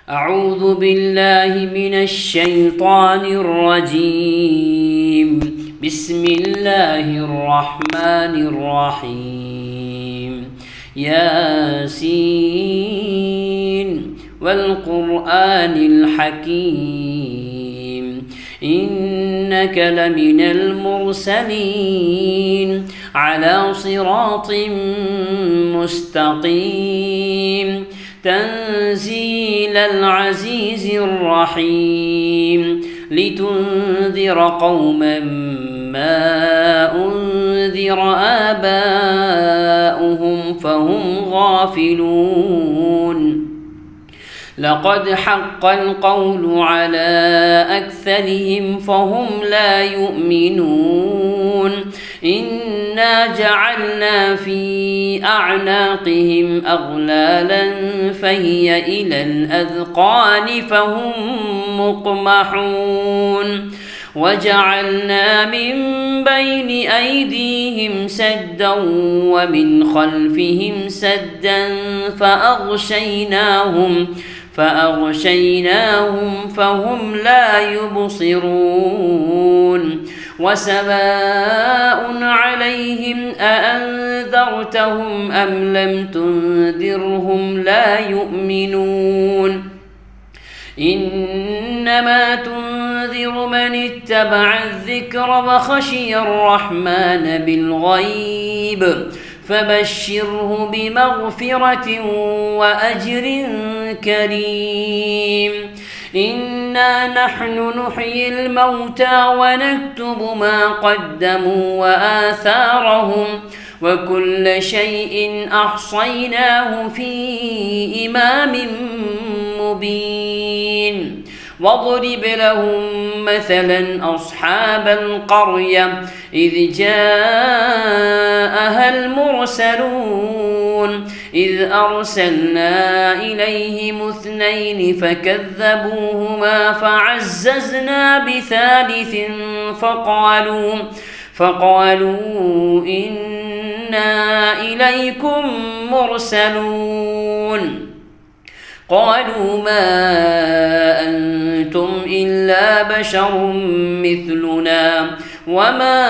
أعوذ بالله من الشيطان الرجيم. بسم الله الرحمن الرحيم. ياسين والقرآن الحكيم إنك لمن المرسلين على صراط مستقيم تنزيل العزيز الرحيم لتنذر قوما ما أنذر آباؤهم فهم غافلون. لقد حق القول على أكثرهم فهم لا يؤمنون. إنا جعلنا في أعناقهم أغلالا فهي إلى الأذقان فهم مقمحون. وجعلنا من بين أيديهم سدا ومن خلفهم سدا فأغشيناهم فهم لا يبصرون. وسواء عليهم أأنذرتهم أم لم تنذرهم لا يؤمنون. إنما تنذر من اتبع الذكر وخشي الرحمن بالغيب فبشره بمغفرة وأجر كريم. إنا نحن نحيي الموتى ونكتب ما قدموا وآثارهم وكل شيء أحصيناه في إمام مبين. واضرب لهم مثلا أصحاب القرية إذ جاءها المرسلون إذ أرسلنا إليهم 2 فكذبوهما فعززنا بثالث فقالوا إنا إليكم مرسلون. قالوا ما أنتم إلا بشر مثلنا وما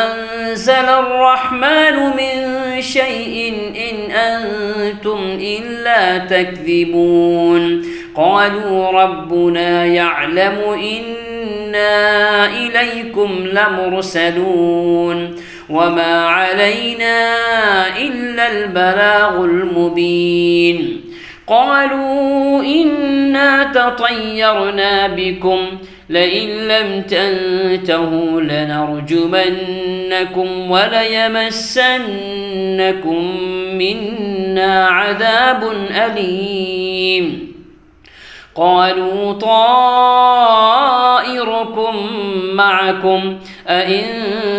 أنزل الرحمن من شيء إن أنتم إلا تكذبون. قالوا ربنا يعلم إنا إليكم لمرسلون وما علينا إلا البلاغ المبين. قالوا إنا تطيرنا بكم لئن لم تنتهوا لنرجمنكم وليمسنكم منا عذاب أليم. قالوا طائركم معكم أئن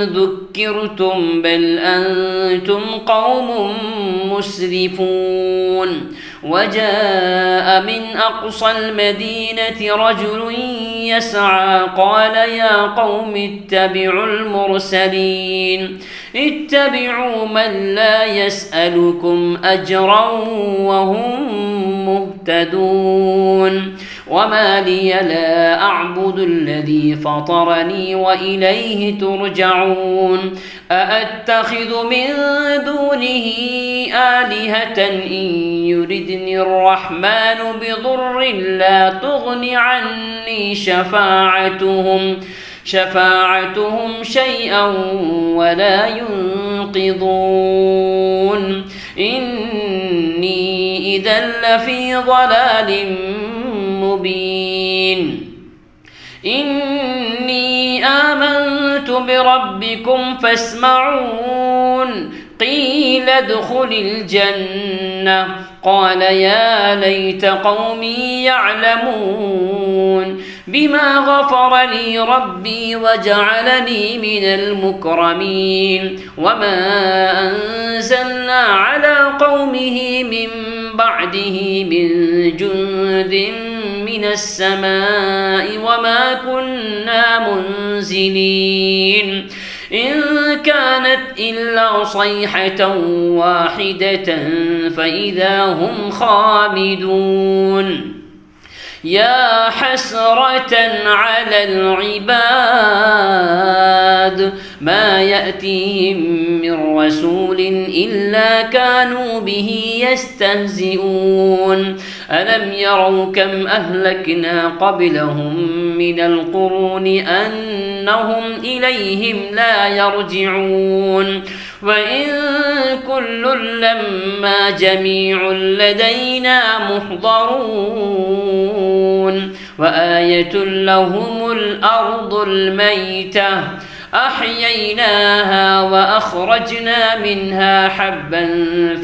ذكرتم بل أنتم قوم مسرفون. وجاء من أقصى المدينة رجل يسعى قال يا قوم اتبعوا المرسلين اتبعوا من لا يسألكم أجرا وهم مهتدون. وما لي لا أعبد الذي فطرني وإليه ترجعون. أأتخذ من دونه آلهة إن يردني الرحمن بضر لا تغن عني شفاعتهم شيئا ولا ينقذون. إني إذا لفي ضلال مبين. إني آمنت بربكم فاسمعون. قيل ادخل الجنة قال يا ليت قومي يعلمون بما غفر لي ربي وجعلني من المكرمين. وما أنزلنا على قومه من بعده من جند من السماء وما كنا منزلين. إن كانت إلا صيحة واحدة فإذا هم خامدون. يا حسرة على العباد ما يأتيهم من رسول إلا كانوا به يستهزئون ألم يروا كم أهلكنا قبلهم من القرون أنهم إليهم لا يرجعون وإن كل لما جميع لدينا محضرون وآية لهم الأرض الميتة أحييناها وأخرجنا منها حبا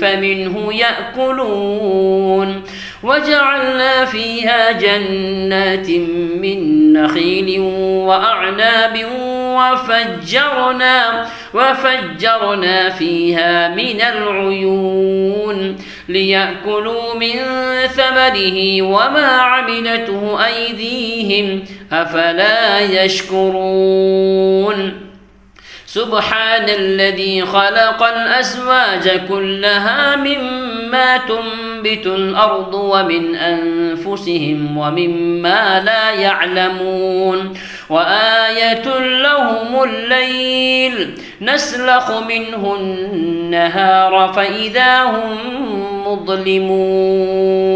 فمنه يأكلون وجعلنا فيها جنات من نخيل وأعناب وفجرنا فيها من العيون ليأكلوا من ثمره وما عملته أيديهم أفلا يشكرون سبحان الذي خلق الأزواج كلها مما تنبت الأرض ومن أنفسهم ومما لا يعلمون وآية لهم الليل نسلخ منه النهار فإذا هم مظلمون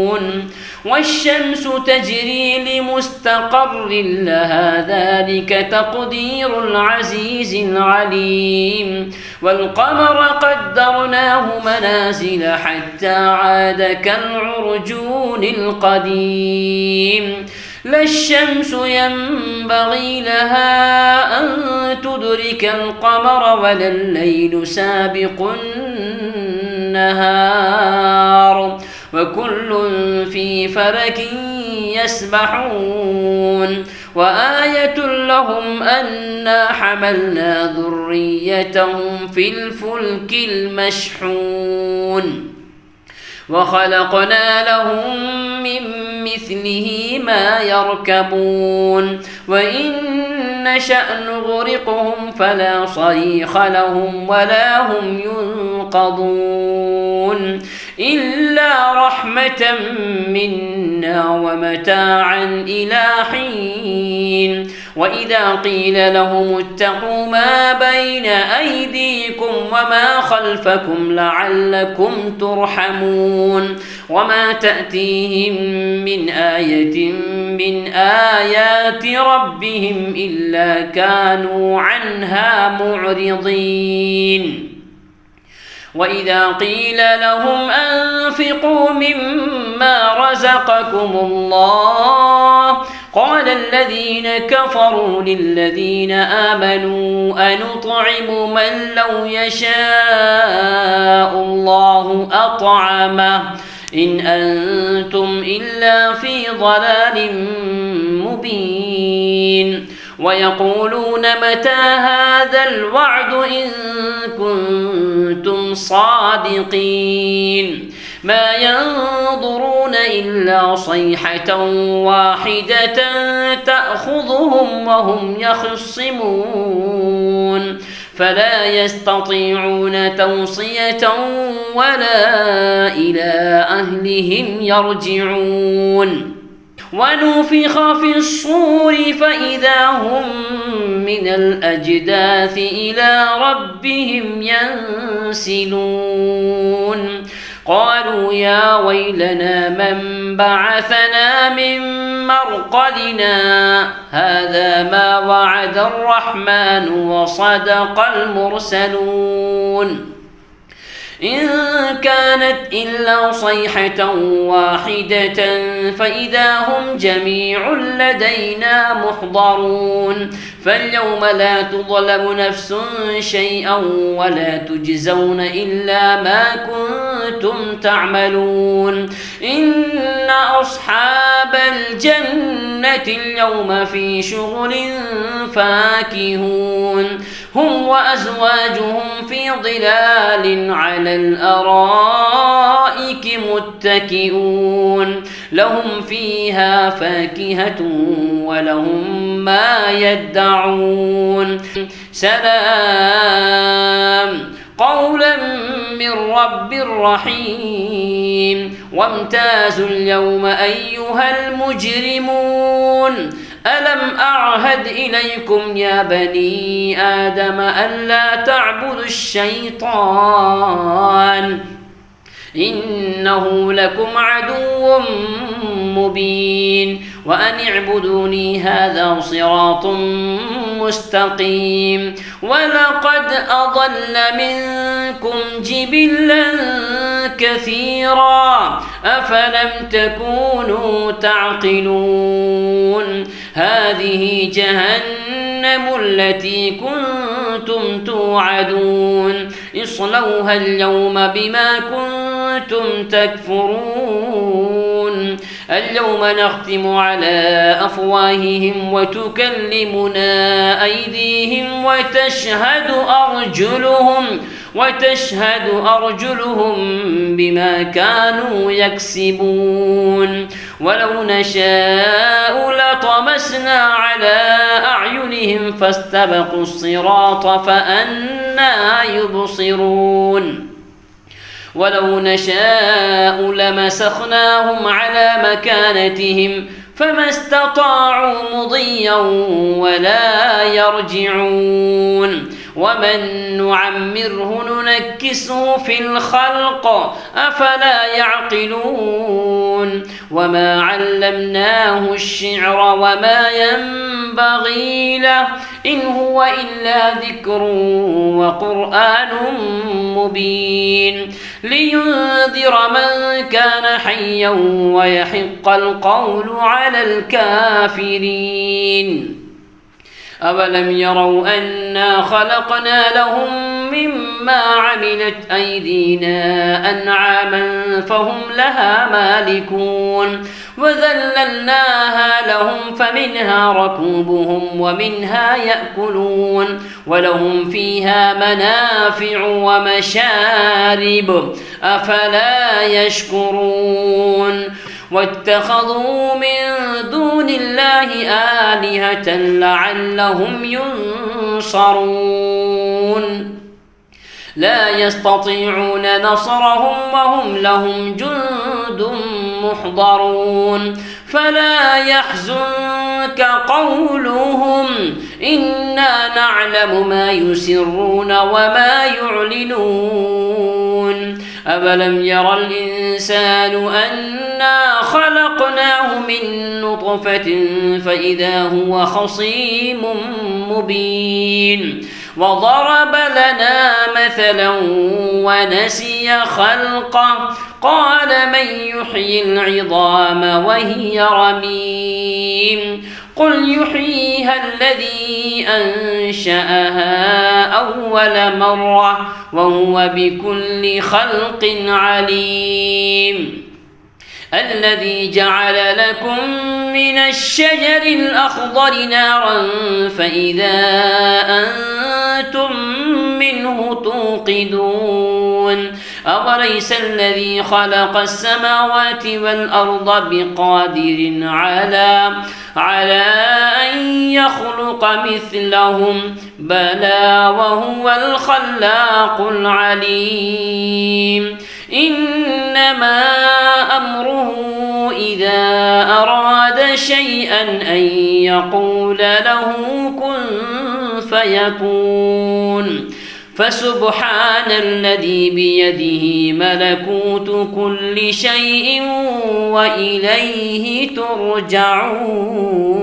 والشمس تجري لمستقر لها ذلك تقدير العزيز العليم والقمر قدرناه منازل حتى عاد كالعرجون القديم لا الشمس ينبغي لها أن تدرك القمر ولا الليل سابق النهار وكل في فلك يسبحون وآية لهم أنا حملنا ذريتهم في الفلك المشحون وخلقنا لهم من مثله ما يركبون وإن نشأ نغرقهم فلا صريخ لهم ولا هم ينقذون إلا رحمة منا ومتاعا إلى حين وإذا قيل لهم اتقوا ما بين أيديكم وما خلفكم لعلكم ترحمون وما تأتيهم من آية من آيات ربهم إلا كانوا عنها معرضين وإذا قيل لهم أنفقوا مما رزقكم الله قال الذين كفروا للذين آمنوا أنطعم من لو يشاء الله أطعمه إن أنتم إلا في ضلال مبين ويقولون متى هذا الوعد إن كنتم صادقين ما ينظرون إلا صيحة واحدة تأخذهم وهم يخصمون فلا يستطيعون توصية ولا إلى أهلهم يرجعون ونفخ في الصور فإذا هم من الأجداث إلى ربهم ينسلون قالوا يا ويلنا من بعثنا من مرقدنا هذا ما وعد الرحمن وصدق المرسلون إن كانت إلا صيحة واحدة فإذا هم جميع لدينا محضرون فاليوم لا تظلم نفس شيئا ولا تجزون إلا ما كنتم تعملون إن أصحاب الجنة اليوم في شغل فاكهون هم وأزواجهم في ظلال على الأرائك متكئون لهم فيها فاكهة ولهم ما يدعون سلام قولا من رب رحيم الرجيم وامتازوا اليوم أيها المجرمون ألم أعهد إليكم يا بني آدم ألا تعبدوا الشيطان إنه لكم عدو مبين وأن اعبدوني هذا صراط مستقيم ولقد أضل منكم جبلا كثيرا أفلم تكونوا تعقلون هذه جهنم التي كنتم توعدون اصلوها اليوم بما كنتم تكفرون اليوم نختم على أفواههم وتكلمنا أيديهم وتشهد أرجلهم بما كانوا يكسبون ولو نشاء لطمسنا على أعينهم فاستبقوا الصراط فأنى يبصرون ولو نشاء لمسخناهم على مكانتهم فما استطاعوا مضيا ولا يرجعون ومن نعمره ننكسه في الخلق أفلا يعقلون وما علمناه الشعر وما ينبغي له إن هو إلا ذكر وقرآن مبين لينذر من كان حيا ويحق القول على الكافرين أولم يروا أنا خلقنا لهم مما عملت أيدينا أنعاما فهم لها مالكون وذللناها لهم فمنها ركوبهم ومنها يأكلون ولهم فيها منافع ومشارب أفلا يشكرون واتخذوا من دون الله آلهة لعلهم ينصرون لا يستطيعون نصرهم وهم لهم جند محضرون فلا يحزنك قولهم إنا نعلم ما يسرون وما يعلنون أولم ير الإنسان أنا خلقناه من نطفة فإذا هو خصيم مبين وضرب لنا مثلا ونسي خلقه قال من يحيي العظام وهي رميم قل يحييها الذي أنشأها أول مرة وهو بكل خلق عليم الذي جعل لكم من الشجر الأخضر نارا فإذا أنتم منه توقدون أوليس الذي خلق السماوات والأرض بقادر على أن يخلق مثلهم بلى وهو الخلاق العليم إنما أمره إذا أراد شيئا أن يقول له كن فيكون فسبحان الذي بيده ملكوت كل شيء وإليه ترجعون